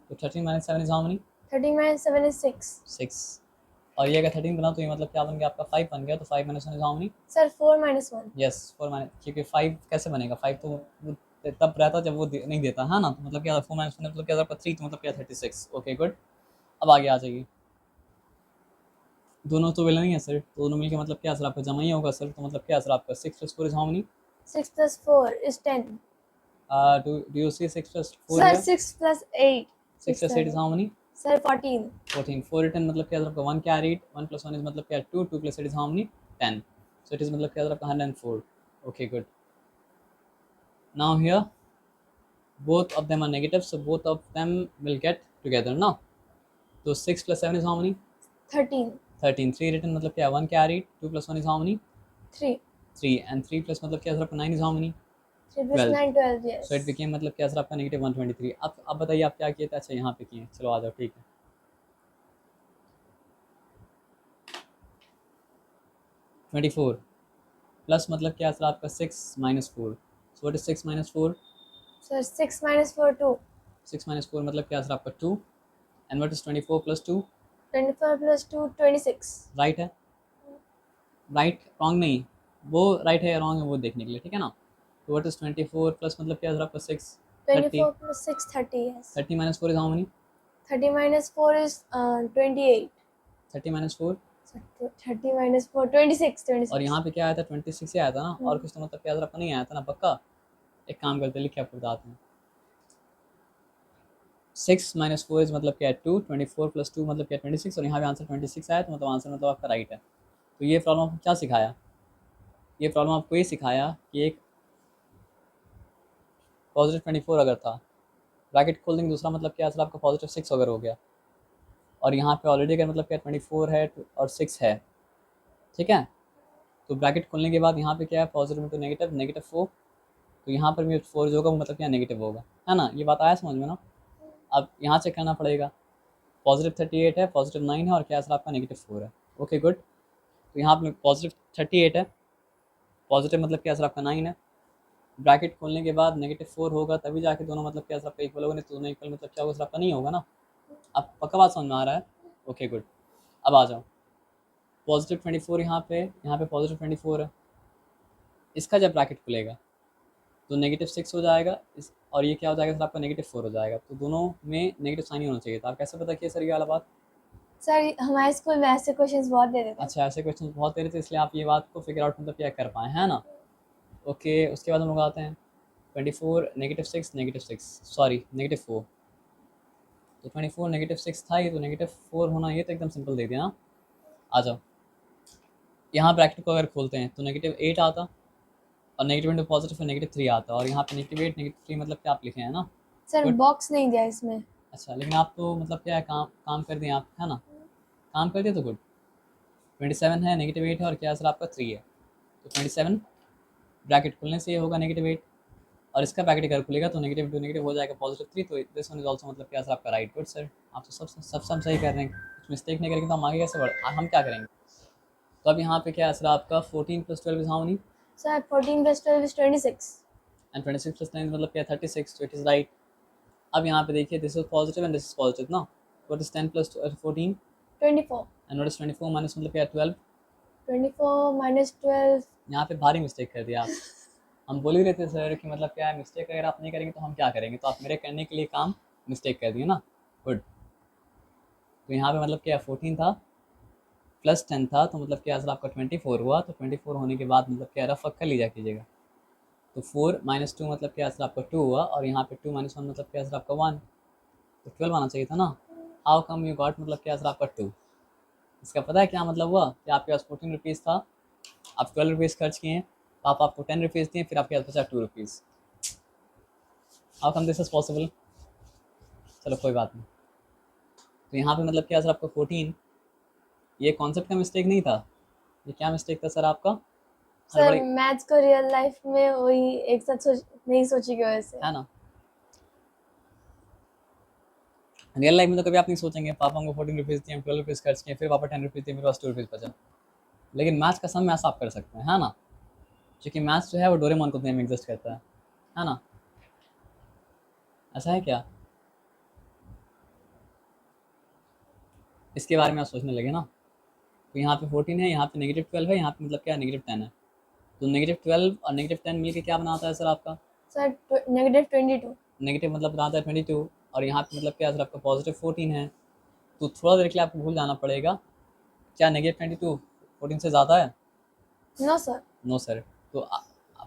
तो 13 - 7 is how many? 13 minus 7 is 6. 6. और ये अगर 13 बना तो ये मतलब क्या बन गया आपका 5 बन गया. तो 5 - 1 is how many? Sir 4 minus 1. Yes 4 minus, क्योंकि 5 कैसे बनेगा, 5 तो वो तब रहता जब वो नहीं देता, है ना. तो मतलब क्या 4 - 1 मतलब क्या आपका 3, तो मतलब क्या 36. Okay good. अब आगे आ जाइए. दोनों तो विलन ही है सर, तो दोनों मिलकर मतलब क्या सर आपका जमा ही होगा सर. तो मतलब क्या सर आपका 6 + 4 is how many? 6 plus 4 is 10. Do you see 6 + 4 Sir here? 6 plus 8. 6 + 8 is how many? Sir 14. 14. 4 return मतलब क्या सर आपका 1 कैरीड. 1 + 1 इज मतलब क्या 2, 2 + 8 is how many? 10. So it is मतलब क्या सर आपका 104. Okay good. Now here both of them are negative, so both of them will get together now. So 6 + 7 is how many? 13. 13. 3 written मतलब क्या 1 carried. 2 + 1 is how many? 3. 3. And 3 plus मतलब क्या sir आपका 9 is how many? 3 plus 12. 9 12, yes. So it became मतलब क्या sir आपका -123. अब बताइए आप क्या किए थे. अच्छा यहाँ पे किए, चलो आ जाओ, ठीक है. 24 प्लस मतलब क्या सर आपका 6 - 4. So what is 6 - 4? Sir 6 minus 4 2. 6 - 4 मतलब क्या सर आपका 2. And what is 24 + 2? 24 plus 2 26. Right है? राइट रॉन्ग नहीं, वो राइट है या रॉन्ग है वो देखने के लिए, ठीक है ना. तो व्हाट इज 24 प्लस मतलब क्या सर आपका 6? 30. 24 plus 6 30, yes. 30 - 4 is how many? 30 minus 4 is 28. 30 - 4. Sir, 30 minus 4 26 और 26. यहाँ पे क्या आया था 26 ही आया था ना, और कुछ तो मतलब क्या सर आपका नहीं आया था ना, पक्का. एक काम करते लिख के आपको बताते हैं. 6 - 4 इज मतलब क्या 2. 24 + 2 मतलब क्या 26. और यहाँ पे आंसर 26 आया, तो मतलब आंसर मतलब आपका राइट है. तो ये प्रॉब्लम आपको क्या सिखाया? ये प्रॉब्लम आपको ये सिखाया कि एक पॉजिटिव 24 अगर था, ब्रैकेट खोल देंगे, दूसरा मतलब क्या सर आपका पॉजिटिव 6 अगर हो गया, और यहाँ पे ऑलरेडी अगर मतलब क्या 24 है और 6 है, ठीक है. तो ब्रैकेट खोलने के बाद यहाँ पे क्या है, पॉजिटिव इंटू नेगेटिव, -4. तो यहाँ पर भी 4 जो होगा वो मतलब क्या नेगेटिव होगा, है ना. ये बात आया समझ में ना. अब यहाँ चेक करना पड़ेगा. पॉजिटिव 38 है, पॉजिटिव 9 है, और क्या सर आपका -4 है. Okay good. तो यहाँ पर पॉजिटिव 38 है, पॉजिटिव मतलब क्या सर आपका 9 है. ब्रैकेट खोलने के बाद -4 होगा तभी जाके दोनों मतलब क्या सर आपका इक्वल होगा, नहीं तो दोनों इक्वल मतलब क्या होगा सर आपका नहीं होगा ना. अब पक्का बात समझ में आ रहा है? Okay good. अब आ जाओ. पॉजिटिव 24 यहाँ पे पॉजिटिव 24 है. इसका जब ब्रैकेट खुलेगा तो -6 हो जाएगा इस, और ये क्या हो जाएगा सर आपका -4 हो जाएगा. तो दोनों में नेगेटिव साइन ही होना चाहिए था. आप कैसे पता किया सर ये वाला बात? सर हमारे स्कूल में ऐसे क्वेश्चंस बहुत देते थे. अच्छा, ऐसे क्वेश्चन बहुत दे रहे थे इसलिए आप ये बात को फिगर आउट मतलब क्या कर पाए, है ना. ओके, उसके बाद हम लोग आते हैं 24 -6 -6 सॉरी -4. तो 24 -6 था, ये तो -4 होना, ये तो एकदम सिंपल दे दिया ना. आ जाओ. यहाँ ब्रैकेट को अगर खोलते हैं तो -8 आता, और नेगेटिव इंटू पॉजिटिव है -3 आता, और यहाँ पे -8 -3 मतलब क्या आप लिखे हैं ना। Sir good. बॉक्स नहीं दिया इसमें। अच्छा, लेकिन आप तो मतलब क्या है, काम काम कर दिए आप, है ना, काम कर दिए तो गुड। 27 है, -8 है, और क्या आंसर आपका 3 है। तो 27 ब्रैकेट खुलने से ये होगा -8, और इसका ब्रैकेट अगर खुलेगा तो नेगेटिव टू नेगेटिव हो जाएगा +3, तो दिस वन इज ऑल्सो मतलब क्या आंसर आपका राइट। गुड सर, आप तो सब सही कर रहे हैं, कुछ मिस्टेक नहीं करेंगे तो हम आगे कैसे बढ़, हम क्या करेंगे। तो अब यहाँ पे क्या आंसर आपका 14 + 12 is how many, sir 14 + 12 is 26। And 26 + 9 मतलब क्या 36, तो इट इज़ राइट। अब यहाँ पे देखिए, this is positive and this is positive ना, what is 10 + 14, 24। And what is 24 minus मतलब क्या 12। 24 - 12। यहाँ पे भारी मिस्टेक कर दिया आप। हम बोल ही रहे थे सर कि मतलब क्या है, मिस्टेक अगर आप नहीं करेंगे तो हम क्या करेंगे, तो आप मेरे करने के लिए काम मिस्टेक कर दिए ना। गुड। तो यहाँ पे मतलब क्या 14 था +10 था, तो मतलब क्या आंसर आपका 24 हुआ। तो 24 होने के बाद मतलब क्या रफ कर लीजिए कीजिएगा, तो 4 - 2 मतलब क्या आंसर आपका 2 हुआ, और यहाँ पे 2 - 1 मतलब क्या आंसर आपका 1, तो 12 आना चाहिए था ना। हाउ कम यू गॉट मतलब क्या आंसर आपका 2। इसका पता है क्या मतलब हुआ कि आपके पास 14 रुपीज़ था, आप 12 रुपीज़ खर्च किए, पापा आपको 10 रुपीज़ दिए, फिर आपके पास बचा 2 rupees. How come this is possible. चलो कोई बात नहीं। तो यहाँ पे मतलब क्या आंसर आपका 14, ये कॉन्सेप्ट का मिस्टेक नहीं था, ये क्या मिस्टेक था सर आपका, सर हड़बड़ी, मैथ्स को रियल लाइफ में वही एक साथ नहीं सोची की वजह से। है ना। रियल लाइफ में तो कभी आप नहीं सोचेंगे, पापा हमको 14 रुपीज़ दिए, हम 12 रुपीज़ खर्च किए, फिर पापा 10 रुपीज़ दिए, मेरे पास 2 रुपीज़ बचा। लेकिन मैथ्स का सम मैथ्स आप कर सकते हैं, है ना, क्योंकि मैथ्स जो है वो डोरेमोन को दुनिया में एग्जिस्ट करता है ना। ऐसा है क्या, इसके बारे में आप सोचने लगे ना। तो यहाँ पे 14 है, यहाँ पे -12 है, यहाँ पे मतलब क्या है -10 है, तो -12 और -10 मिलके क्या बनाता है सर आपका, सर -22। नेगेटिव मतलब बनाता है 22, और यहाँ पे मतलब क्या सर आपका +14 है। तो थोड़ा देर के लिए आपको भूल जाना पड़ेगा, क्या -22 14 से ज़्यादा है। No sir. No sir. तो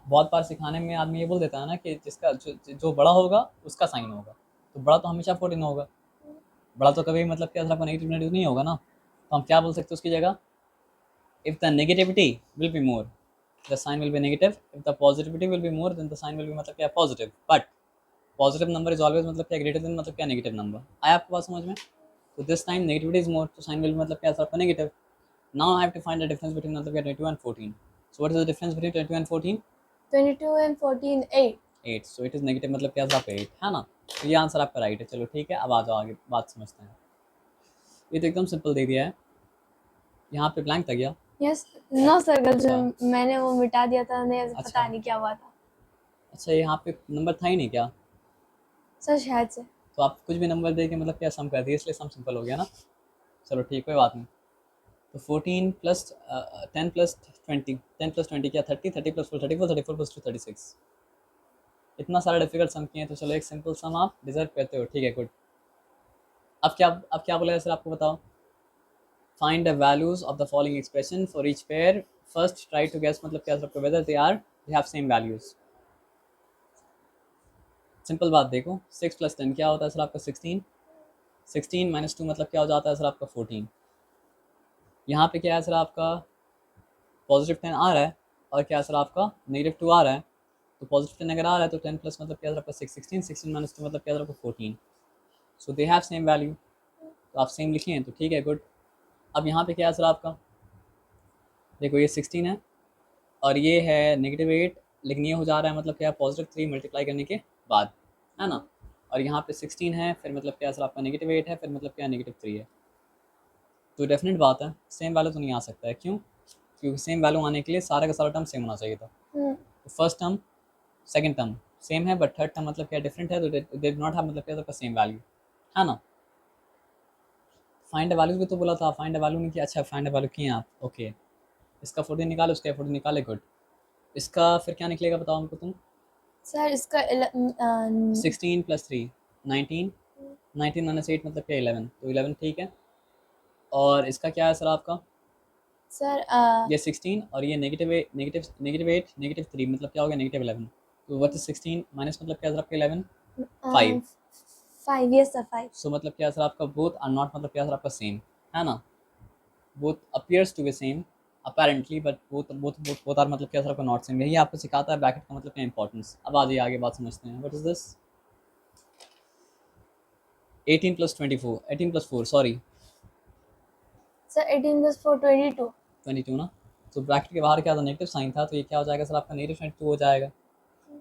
बहुत बार सिखाने में आदमी ये बोल देता है ना कि जिसका जो बड़ा होगा उसका साइन होगा, तो बड़ा तो हमेशा 14 होगा, बड़ा तो कभी मतलब क्या आपका नेगेटिव नहीं होगा ना। तो हम क्या बोल सकते हैं उसकी जगह, if the negativity will be more the sign will be negative, if the positivity will be more then the sign will be मतलब क्या positive, but positive number is always मतलब क्या ग्रेटर देन मतलब क्या नेगेटिव नंबर। आया आपको बात समझ में। तो this time negativity is more, तो साइन विल मतलब क्या आपका negative. Now I have to find the difference between मतलब क्या 22 and 14। So what is the difference between 22 and 14। 22 and 14 8। 8, so it is negative मतलब क्या आपका 8, है ना। तो ये आंसर आपका राइट है। चलो ठीक है, अब आ जाओ आगे बात समझते हैं। ये तो एकदम सिंपल दे दिया है, यहाँ पे ब्लैंक था क्या। यस। नो सर, गलती अच्छा से मैंने वो मिटा दिया था, नहीं अच्छा पता नहीं क्या हुआ था। अच्छा, यहाँ पे नंबर था ही नहीं क्या। सर शायद से। तो आप कुछ भी नंबर दे के मतलब क्या सम कर दिए, इसलिए सम सिंपल हो गया ना। चलो ठीक, कोई बात नहीं। तो 14 प्लस 10 प्लस 20, 10 प्लस 20 क्या 30, 30 प्लस 4 34, 34 प्लस 2 36। इतना सारा डिफिकल्ट सम किए, तो चलो एक सिंपल सम आप डिजर्व करते हो, ठीक है गुड। अब क्या बोलेगा सर, आपको बताओ। Find the values of the following expression for each pair, first try to guess मतलब क्या सबको whether they have same values. Simple बात देखो, 6 + 10 क्या होता है सर आपका 16, 16 - 2 मतलब क्या हो जाता है सर आपका 14। यहाँ पे क्या है सर आपका +10 आ रहा है, और क्या सर आपका -2 आ रहा है। तो +10 अगर आ रहा है तो 10 प्लस मतलब क्या सर आपका 6 16, 16 - 2 मतलब क्या सर आपका 14। सो दे हैव सेम वैल्यू, तो आप सेम लिखे हैं तो ठीक है गुड। अब यहाँ पे क्या है सर आपका, देखो ये 16 है, और ये है -8, लेकिन ये हो जा रहा है मतलब क्या +3 मल्टीप्लाई करने के बाद, है ना। और यहाँ पे 16 है, फिर मतलब क्या सर आपका -8 है, फिर मतलब क्या -3 है। तो डेफिनेट बात है सेम वैल्यू तो नहीं आ सकता है, क्यों, क्योंकि सेम वैल्यू आने के लिए सारा का सारा टर्म सेम होना चाहिए था। तो first term second term same है, बट थर्ड टर्म मतलब क्या डिफरेंट है, तो दे डू नॉट हैव मतलब क्या सबका सेम वैल्यू, है ना। फाइंड द वैल्यूज भी तो बोला था, फाइंड द वैल्यू नहीं किया। अच्छा फाइंड द वैल्यू किए आप, ओके। इसका 14 निकालो, उसका 14 निकाले, गुड। इसका फिर क्या निकलेगा बताओ हमको तुम। सर इसका 16 + 3 19, 19 - 8 मतलब क्या 11, तो 11 ठीक है। और इसका क्या है सर आपका, सर ये 16 और ये -8 -3 मतलब क्या हो गया -11। तो व्हाट इज 16 माइनस मतलब क्या सर आपका 11 5। 5। Yes sir 5। सो मतलब क्या सर आपका बोथ आर नॉट मतलब क्या सर आपका सेम, है ना। Both appears to be same, apparently, but both are मतलब क्या सर आपका नॉट सेम। यही आपको सिखाता है ब्रैकेट का मतलब क्या इंपॉर्टेंस। अब आ जाइए आगे बात समझते हैं। What is this? 18 + 24, 18 + 4 sorry sir 18 + 4 22। 22 ना। तो ब्रैकेट के बाहर क्या था, नेगेटिव साइन था, तो ये क्या हो जाएगा सर आपका -22 हो जाएगा।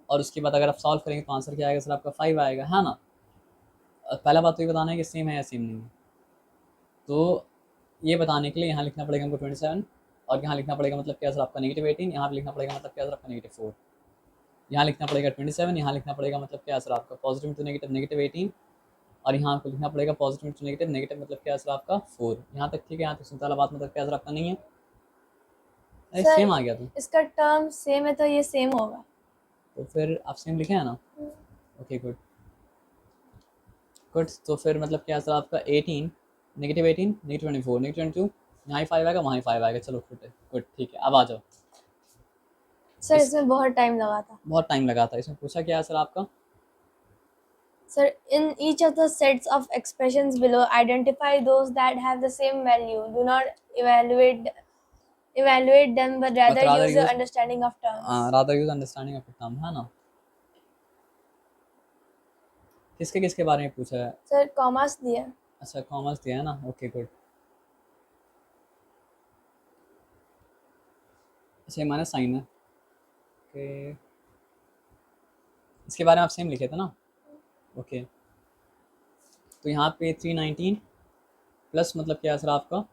और उसके बाद अगर आप सॉल्व करेंगे तो आंसर क्या आएगा सर आपका 5 आएगा, है ना। पहला बात तो ये बताना है कि सेम है या सेम नहीं है। तो ये बताने के लिए यहाँ लिखना पड़ेगा हमको 27, और यहाँ लिखना पड़ेगा मतलब क्या सर आपका -18, यहाँ पे लिखना पड़ेगा मतलब क्या सर आपका -4, यहाँ लिखना पड़ेगा 27, यहाँ लिखना पड़ेगा मतलब क्या सर आपका पॉजिटिव टू नेगेटिव -18, और यहाँ आपको लिखना पड़ेगा पॉजिटिव टू नेगेटिव नेगेटिव मतलब क्या सर आपका 4। यहाँ तक ठीक है, यहाँ तक सुनता वाला बात मतलब क्या सर आपका नहीं है। अरे सर सेम आ गया तो इसका टर्म सेम है तो ये सेम होगा। तो फिर आप सेम लिखे हैं ना। Okay good good. तो फिर मतलब क्या सर आपका 18 -18 -24 -22, यहाँ ही 5 आएगा, वहाँ ही 5 आएगा। चलो गुड है, गुड ठीक है। अब आ जाओ। सर इस इसमें बहुत टाइम लगा था। बहुत टाइम लगा था। इसमें पूछा क्या है सर आपका? Sir in each of the sets of expressions below identify those that have the same value, do not evaluate them but but rather rather use your use understanding of terms। Understanding of term, है ना। किसके किसके बारे में पूछा है? Sir commerce दिया। अच्छा कॉमर्स दिया है ना। Okay good. अच्छा माइनस साइन है। ओके इसके बारे में आप सेम लिखे थे ना। ओके तो यहाँ पे 319 प्लस मतलब क्या है सर आपका?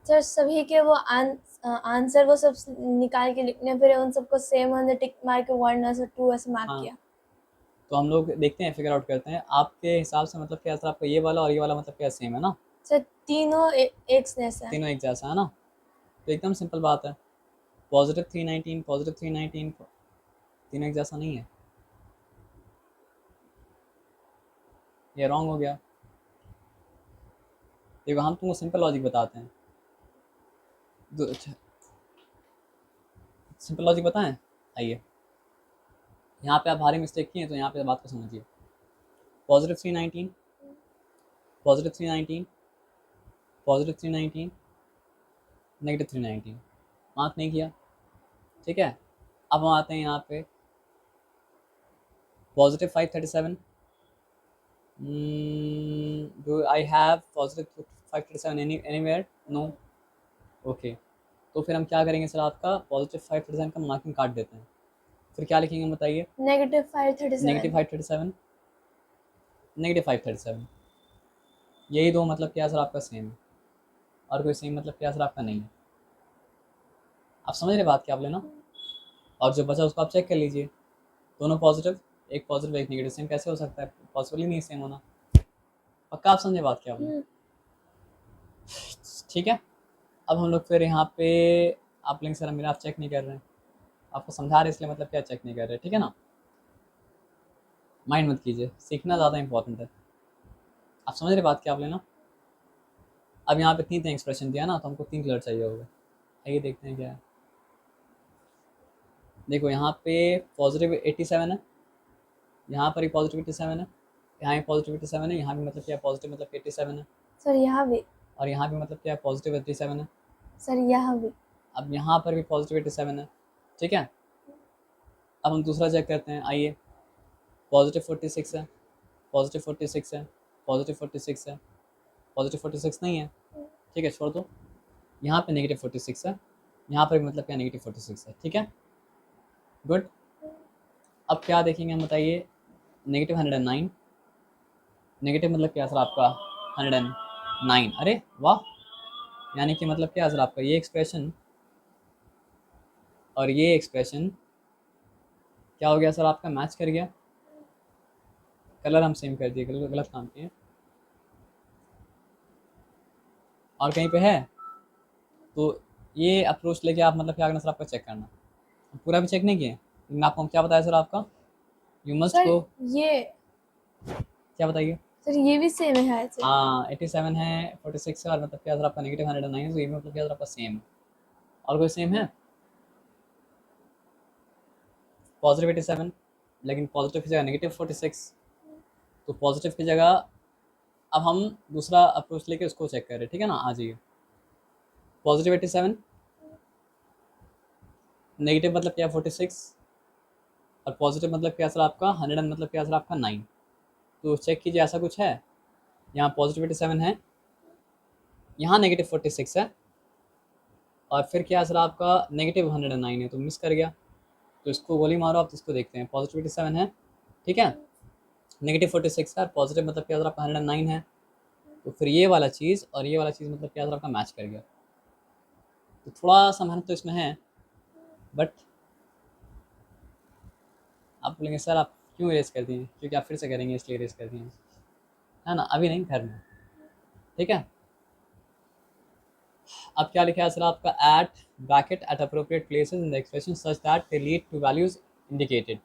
सर सभी के वो आंसर वो सब निकाल के लिखने, फिर उन सबको सेम हमने टिक मार के 1 ऐसे 2 ऐसे मार्क हाँ किया। तो हम लोग देखते हैं, फिगर आउट करते हैं आपके हिसाब से मतलब क्या है सर आपका ये वाला और ये वाला मतलब क्या सेम है ना। सर तीनों एक जैसा है। तीनों एक जैसा है ना। तो एकदम सिंपल बात है। पॉजिटिव 319 पॉजिटिव 319 तीनों एक जैसा नहीं है, ये रॉन्ग हो गया। देखो हम तुमको सिंपल लॉजिक बताते हैं। अच्छा सिंपल लॉजिक बताएं। आइए यहाँ पे आप भारी मिस्टेक किए तो यहाँ पे बात को समझिए। Positive 319 positive 319 positive 319 negative 319 mark नहीं किया, ठीक है। अब हम आते हैं यहाँ पे positive 537। Do I have positive 537 anywhere? No. Okay तो फिर हम क्या करेंगे सर आपका पॉजिटिव 537 का मार्किंग काट देते हैं। फिर क्या लिखेंगे बताइए? -537। नेगेटिव 537 नेगेटिव 537, यही दो मतलब क्या सर आपका सेम है, और कोई सेम मतलब क्या सर आपका नहीं है। आप समझ रहे बात क्या आप लेना। और जो बचा उसको आप चेक कर लीजिए, दोनों पॉजिटिव, एक पॉजिटिव एक नेगेटिव, सेम कैसे हो सकता है? पॉसिबल ही नहीं सेम होना। पक्का आप समझे बात क्या आपने? ठीक है। अब हम लोग फिर यहाँ पे आप लिंक सर मेरा आप चेक नहीं कर रहे हैं, आपको समझा रहे इसलिए मतलब क्या चेक नहीं कर रहे, ठीक है ना। माइंड मत कीजिए, सीखना ज़्यादा इंपॉर्टेंट है। आप समझ रहे बात क्या आप लेना। अब यहाँ पे 3 एक्सप्रेशन दिया ना, तो हमको 3 कलर चाहिए होगा। आइए देखते हैं क्या है। देखो यहाँ पे पॉजिटिव 87 है, यहाँ पर ही पॉजिटिव 87 है, यहाँ भी पॉजिटिव 87 है, यहाँ भी मतलब क्या पॉजिटिव मतलब 87 है, सर यहाँ भी। और यहाँ भी मतलब क्या पॉजिटिव 87 है। सर यहाँ भी। अब यहाँ पर भी पॉजिटिव 87 है, ठीक है। अब हम दूसरा चेक करते हैं। आइए पॉजिटिव 46 है, पॉजिटिव 46 है, पॉजिटिव 46 है, पॉजिटिव 46 नहीं है, ठीक है छोड़ दो। यहाँ पे नेगेटिव 46 है, यहाँ पर भी मतलब क्या नेगेटिव 46 है, ठीक है गुड। अब क्या देखेंगे हम बताइए? नेगेटिव 109, नेगेटिव मतलब क्या सर आपका 109। अरे वाह, यानी कि मतलब क्या सर आपका ये एक्सप्रेशन और ये एक्सप्रेशन क्या हो गया सर आपका, मैच कर गया। कलर हम सेम कर दिए, गलत गलत काम किए। और कहीं पे है तो ये अप्रोच लेके आप मतलब क्या करना सर आपका चेक करना। पूरा भी चेक नहीं किए, लेकिन आपको हम क्या बताया सर आपका, यू मस्ट सर गो। ये क्या बताइए? सर ये भी सेम है ऐसे। हाँ 87 है, 46 है, और मतलब क्या सर आपका नेगेटिव 109 है, तो ये भी मतलब क्या सर आपका सेम है। और कोई सेम है? पॉजिटिव 87, लेकिन पॉजिटिव की जगह नेगेटिव 46, तो पॉजिटिव की जगह अब हम दूसरा अप्रोच लेके उसको चेक कर रहे हैं, ठीक है ना। आ जाइए पॉजिटिव 87, नेगेटिव मतलब क्या 46, और पॉजिटिव मतलब क्या सर आपका 100 मतलब क्या सर आपका 9। तो चेक कीजिए ऐसा कुछ है, यहाँ पॉजिटिव 87 है, यहाँ नेगेटिव 46 है, और फिर क्या सर आपका नेगेटिव 109 है, तो मिस कर गया। तो इसको गोली मारो आप, इसको देखते हैं। पॉजिटिव 87 है, ठीक है, नेगेटिव 46 है, पॉजिटिव मतलब क्या सर आपका 109 है, तो फिर ये वाला चीज़ और ये वाला चीज़ मतलब क्या सर आपका मैच कर गया। तो थोड़ा सा मेहनत तो इसमें है, बट आप बोलेंगे सर आप क्यों इरेज कर दिए, क्योंकि आप फिर से करेंगे इसलिए इरेज कर दिए, है ना, अभी नहीं, घर में, ठीक है। अब क्या लिखा है सर आपका, at bracket at appropriate places in the expression such that they lead to values indicated.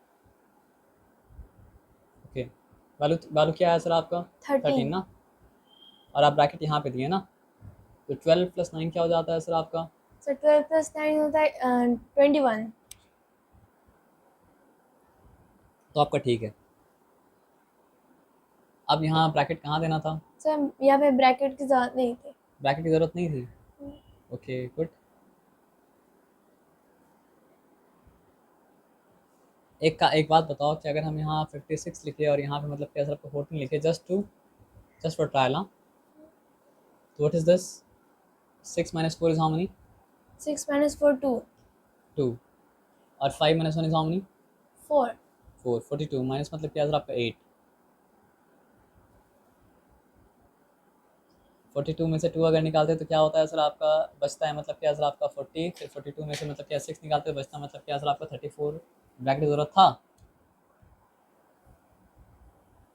Okay, value value क्या है सर आपका 13 13। ना, और आप ब्रैकेट यहाँ पे दिए ना, तो 12 + 9 क्या हो जाता है सर आपका, सर 12 + 9 होता है 21। तो आपका ठीक है। अब यहाँ ब्रैकेट कहाँ देना था, सर यहाँ पे ब्रैकेट की जरूरत नहीं थी। ब्रैकेट की ज़रूरत नहीं थी, ओके गुड। एक बात बताओ कि अगर हम यहाँ 56 लिखे और यहाँ पे मतलब क्या सर आपको 14 लिखे, जस्ट फॉर ट्रायल, हाँ, तो what is this, 6 - 4 is how many, 6 - 4 2। 2, और 5 - 1 इज हाउ मनी, 4। 4, 42 माइनस मतलब क्या सर आपका 8, 42 में से 2 अगर निकालते हैं तो क्या होता है सर आपका, बचता है मतलब क्या सर आपका 40, फिर 42 में से मतलब क्या 6 निकालते हैं, बचता है मतलब क्या सर आपका 34। ब्रैकेट की ज़रूरत था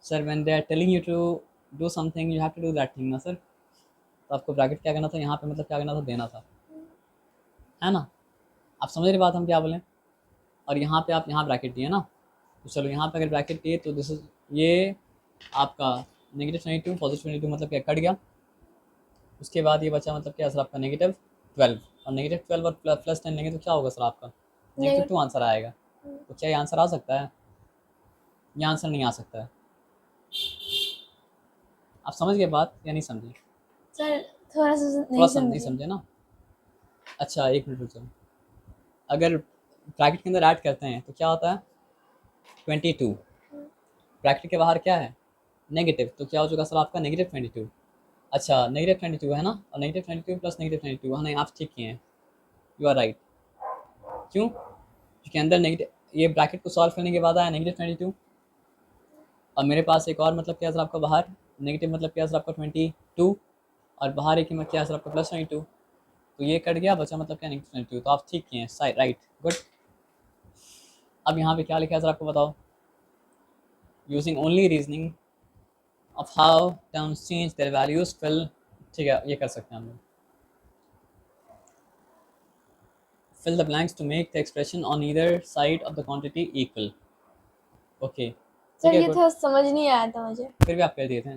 sir, when they are telling you to do something you have to do that thing ना सर, तो आपको ब्रैकेट क्या करना था, यहाँ पे मतलब क्या करना था, देना था, है ना। आप समझ रहे बात हम क्या बोलें, और यहाँ पे आप यहाँ ब्रैकेट दिए ना, तो चलो यहाँ पे अगर ब्रैकेट दिए तो दिस इज ये आपका -22 +22 मतलब क्या कट गया, उसके बाद ये बचा मतलब क्या सर आपका -12, और -12 और +10 लेंगे तो क्या होगा सर आपका, -2 आंसर आएगा। तो क्या ये आंसर आ सकता है, ये आंसर नहीं आ सकता है। आप समझ गए बात या नहीं समझे, सर थोड़ा सा थोड़ा नहीं नहीं समझे। समझे ना। अच्छा एक मिनट रुक जाओ, अगर ब्रैकेट के अंदर ऐड करते हैं तो क्या होता है 22, ब्रैकेट के बाहर क्या है नेगेटिव, तो क्या हो चुका सर आपका -22। अच्छा -22 है ना, और -22 + -22, हाँ नहीं आप ठीक किए हैं, यू आर राइट। क्यों, क्योंकि अंदर नेगेटिव, ये ब्रैकेट को सॉल्व करने के बाद आया -22, और मेरे पास एक और मतलब क्या सर आपका बाहर नेगेटिव मतलब क्या सर आपका 22, और बाहर एक ही क्या सर आपका +22, तो ये कट गया, बचा मतलब क्या -22, तो आप ठीक किए हैं, राइट गुड। अब यहाँ पे क्या लिखा है सर आपको बताओ, using only reasoning of how terms change their values fill, ठीक है ये कर सकते हैं हम लोग, fill the blanks to make the expression on either side of the quantity equal, okay ठीक सर है ये गुड। थोड़ा समझ नहीं आया था मुझे। फिर भी आप कर दिए थे,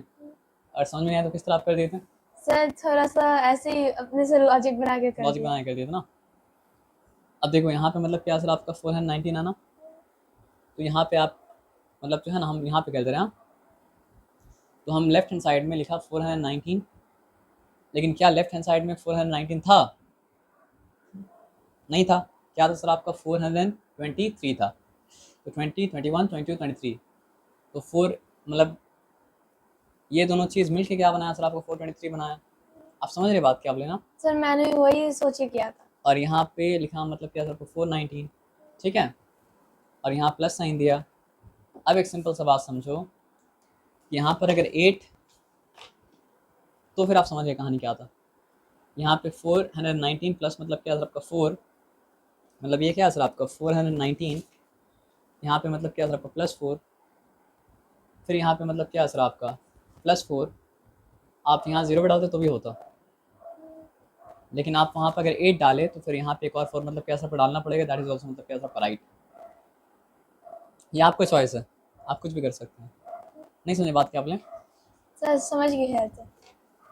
और समझ में नहीं आया तो किस तरह आप कर दिए थे, सर थोड़ा सा ऐसे ही अपने से लॉजिक बना के कर लॉजिक दिया। बना के कर दिए थे ना। अब देखो यहाँ पे मतलब क्या सर आपका 419 है ना, तो यहाँ पे आप मतलब जो है ना हम यहाँ पे कर दे रहे हैं हाँ? तो हम लेफ्ट हैंड साइड में लिखा 419, लेकिन क्या लेफ्ट हैंड साइड में 419 था, नहीं था, क्या था सर आपका 423 था, तो 20, 21, 22, 23, तो 4 मतलब ये दोनों चीज़ मिल के क्या बनाया सर आपको 423 बनाया। आप समझ रहे बात क्या बोले ना, सर मैंने भी वही सोच के किया था। और यहाँ पे लिखा मतलब क्या सर आपको 419, ठीक है, और यहाँ प्लस साइन दिया। अब एक सिंपल सा बात समझो, यहाँ पर अगर 8, तो फिर आप समझिए कहानी क्या था, यहाँ पे 419 प्लस मतलब क्या सर आपका 4, मतलब ये क्या सर आपका 419, यहाँ पे मतलब क्या सर आपका +4, फिर यहाँ पे मतलब क्या सर आपका +4, आप यहाँ 0 पे डालते तो भी होता, लेकिन आप वहाँ पर अगर 8 डाले तो फिर यहाँ पे एक और 4 मतलब क्या सर डालना पड़ेगा, दैट इज ऑल्सो मतलब क्या सर राइट। ये आपका चॉइस है, आप कुछ भी कर सकते हैं। नहीं समझे बात क्या बोले, सर समझ गए हैं सर।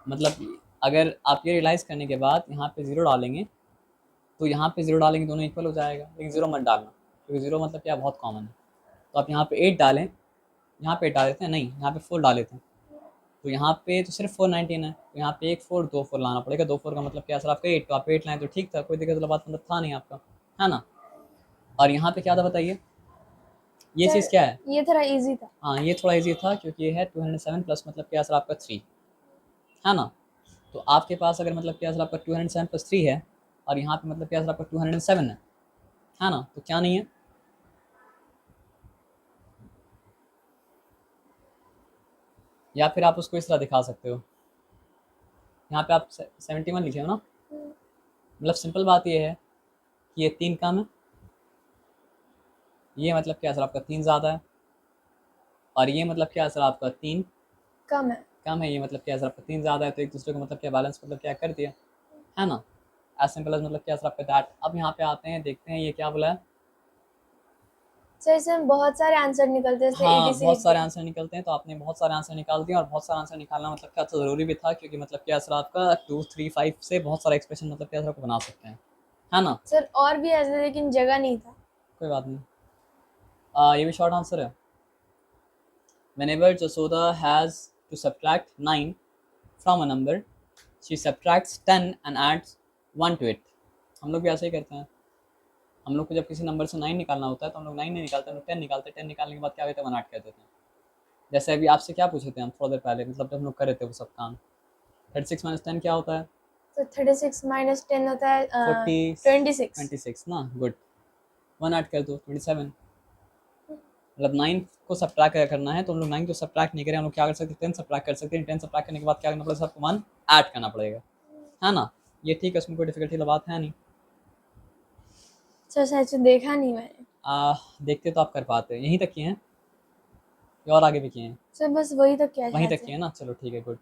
मतलब अगर आप ये रियलाइज़ करने के बाद यहाँ पे 0 डालेंगे तो यहाँ पे 0 डालेंगे दोनों इक्वल हो जाएगा, लेकिन 0 मत डालना, क्योंकि 0 मतलब क्या बहुत कॉमन है। तो आप यहाँ पे 8 डालें, यहाँ पे 8 डाल देते हैं, नहीं यहाँ पे 4 डाल देते हैं, तो यहाँ पे तो सिर्फ 419 है, तो यहाँ पे एक 4 2 4 लाना पड़ेगा। 2 4 का मतलब क्या सर आपका 8, तो आप 8 लाएँ तो ठीक था, कोई दिक्कत वाला बात मतलब था नहीं आपका, है ना। और यहाँ पे क्या था बताइए, ये चीज़ सर क्या है। ये थोड़ा इजी था। हाँ ये थोड़ा इजी था क्योंकि ये है 207 प्लस मतलब क्या सर आपका 3, है ना। तो आपके पास अगर मतलब क्या सर आपका 207 प्लस 3 है और यहाँ पे मतलब क्या सर आपका 207 है ना, तो क्या नहीं है, या फिर आप उसको इस तरह दिखा सकते हो, यहाँ पे आप 71 लिखे हो ना, मतलब सिंपल बात ये है कि ये 3 कम है, ये मतलब क्या सर आपका 3 ज़्यादा है, और ये मतलब क्या सर आपका 3 कम है। कम है, ये मतलब क्या सर आपका 3 ज़्यादा है, तो एक दूसरे को मतलब क्या बैलेंस मतलब क्या कर दिया, है ना। एज सिंपल एज मतलब क्या सर आपका दैट। अब यहाँ पे आते हैं, देखते हैं ये क्या बोला है। सर इसमें बहुत सारे आंसर निकलते हैं, जैसे हाँ 80 से बहुत सारे 80। आंसर निकलते हैं, तो आपने बहुत सारे आंसर निकाल दिए, और बहुत सारा आंसर निकालना मतलब क्या अच्छा ज़रूरी भी था, क्योंकि मतलब क्या सर आपका 2 3 5 से बहुत सारा एक्सप्रेशन मतलब क्या सर आपको बना सकते हैं, है ना। सर और भी ऐसे, लेकिन जगह नहीं था। कोई बात नहीं, ये भी शॉर्ट आंसर है। Whenever Jasoda has to subtract 9 from a number, she subtracts 10 and adds 1 to it. हम लोग भी ऐसे ही करते हैं, हम लोग को जब किसी नंबर से 9 निकालना होता है तो हम लोग 9 नहीं निकालते, हम लोग 10 निकालते हैं। 10 निकालने के बाद क्या कहते हैं, 1 ऐड कर देते हैं। जैसे अभी आपसे क्या पूछे थे हम थोड़ा देर पहले, मतलब जब हम लोग कर रहे थे वो सब काम, 36 माइनस 10 क्या होता है, तो 36 माइनस 10 होता है 26। 26 ना, गुड। 1 ऐड कर दो, 27। मतलब 9 को सब्ट्रैक्ट करना है तो हम लोग 9 को सब्ट्रैक्ट नहीं करें, हम लोग क्या कर सकते हैं, 10 सब्ट्रैक्ट कर सकते हैं। 10 सब्ट्रैक्ट करने के बाद क्या करना पड़ेगा, सबको 1 ऐड करना पड़ेगा, है ना। ये ठीक है, उसमें कोई डिफिकल्टी वाली बात है नहीं। सर सच देखा नहीं मैंने। देखते तो आप कर पाते हैं, यहीं तक किए हैं या और आगे भी किए हैं, सर बस वही तो क्या वहीं शायद तक से। किए हैं ना, चलो ठीक है गुड।